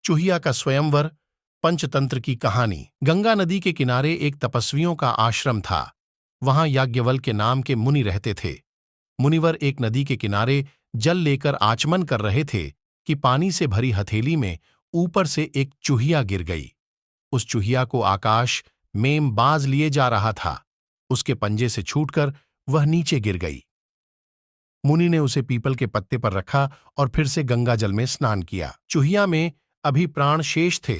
चूहिया का स्वयंवर, पंचतंत्र की कहानी। गंगा नदी के किनारे एक तपस्वियों का आश्रम था। वहां याज्ञवल्क्य नाम के मुनि रहते थे। मुनिवर एक नदी के किनारे जल लेकर आचमन कर रहे थे कि पानी से भरी हथेली में ऊपर से एक चूहिया गिर गई। उस चूहिया को आकाश मेम बाज लिए जा रहा था। उसके पंजे से छूटकर वह नीचे गिर गई। मुनि ने उसे पीपल के पत्ते पर रखा और फिर से गंगा जल में स्नान किया। चूहिया में अभी प्राण शेष थे।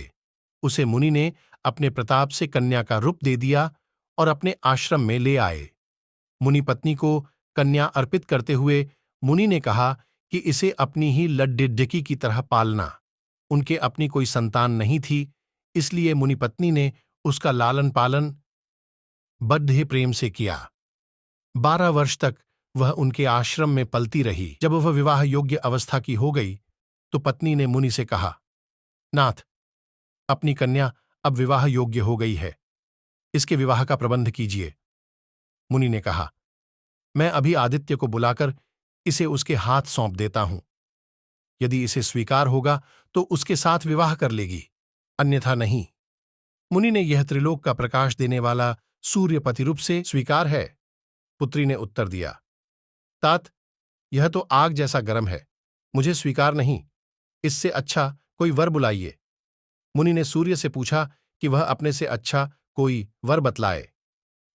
उसे मुनि ने अपने प्रताप से कन्या का रूप दे दिया और अपने आश्रम में ले आए। मुनि पत्नी को कन्या अर्पित करते हुए मुनि ने कहा कि इसे अपनी ही लड्डुडकी की तरह पालना। उनके अपनी कोई संतान नहीं थी, इसलिए मुनि पत्नी ने उसका लालन पालन बड़े प्रेम से किया। 12 वर्ष तक वह उनके आश्रम में पलती रही। जब वह विवाह योग्य अवस्था की हो गई तो पत्नी ने मुनि से कहा, नाथ, अपनी कन्या अब विवाह योग्य हो गई है, इसके विवाह का प्रबंध कीजिए। मुनि ने कहा, मैं अभी आदित्य को बुलाकर इसे उसके हाथ सौंप देता हूं। यदि इसे स्वीकार होगा तो उसके साथ विवाह कर लेगी, अन्यथा नहीं। मुनि ने यह त्रिलोक का प्रकाश देने वाला सूर्य प्रतिरूप से स्वीकार है। पुत्री ने उत्तर दिया, तात, यह तो आग जैसा गर्म है, मुझे स्वीकार नहीं। इससे अच्छा कोई वर बुलाइए। मुनि ने सूर्य से पूछा कि वह अपने से अच्छा कोई वर बतलाए।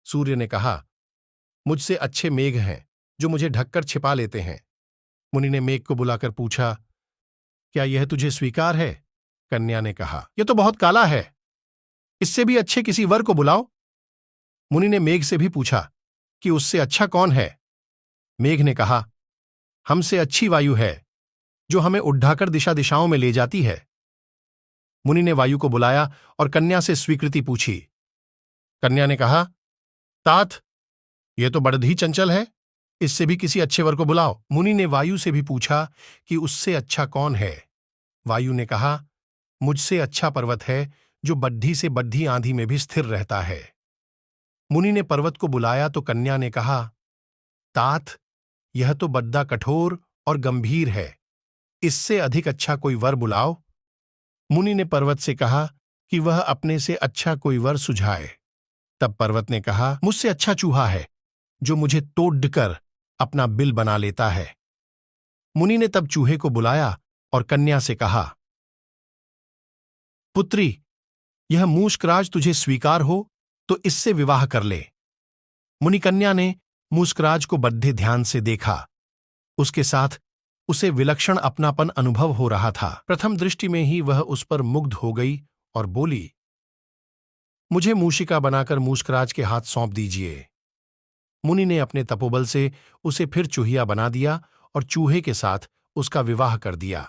सूर्य ने कहा, मुझसे अच्छे मेघ हैं जो मुझे ढककर छिपा लेते हैं। मुनि ने मेघ को बुलाकर पूछा, क्या यह तुझे स्वीकार है? कन्या ने कहा, यह तो बहुत काला है, इससे भी अच्छे किसी वर को बुलाओ। मुनि ने मेघ से भी पूछा कि उससे अच्छा कौन है? मेघ ने कहा, हमसे अच्छी वायु है जो हमें उठाकर दिशा दिशाओं में ले जाती है। मुनि ने वायु को बुलाया और कन्या से स्वीकृति पूछी। कन्या ने कहा, तात, यह तो बड़ा ही चंचल है, इससे भी किसी अच्छे वर को बुलाओ। मुनि ने वायु से भी पूछा कि उससे अच्छा कौन है। वायु ने कहा, मुझसे अच्छा पर्वत है जो बड्ढी से बड्ढी आंधी में भी स्थिर रहता है। मुनि ने पर्वत को बुलाया तो कन्या ने कहा, तात, यह तो बड्ढा कठोर और गंभीर है, इससे अधिक अच्छा कोई वर बुलाओ। मुनि ने पर्वत से कहा कि वह अपने से अच्छा कोई वर सुझाए। तब पर्वत ने कहा, मुझसे अच्छा चूहा है जो मुझे तोड़कर अपना बिल बना लेता है। मुनि ने तब चूहे को बुलाया और कन्या से कहा, पुत्री, यह मूषकराज तुझे स्वीकार हो तो इससे विवाह कर ले। मुनि कन्या ने मूषकराज को बड्ढे ध्यान से देखा। उसके साथ उसे विलक्षण अपनापन अनुभव हो रहा था। प्रथम दृष्टि में ही वह उस पर मुग्ध हो गई और बोली, मुझे मूषिका बनाकर मूषकराज के हाथ सौंप दीजिए। मुनि ने अपने तपोबल से उसे फिर चूहिया बना दिया और चूहे के साथ उसका विवाह कर दिया।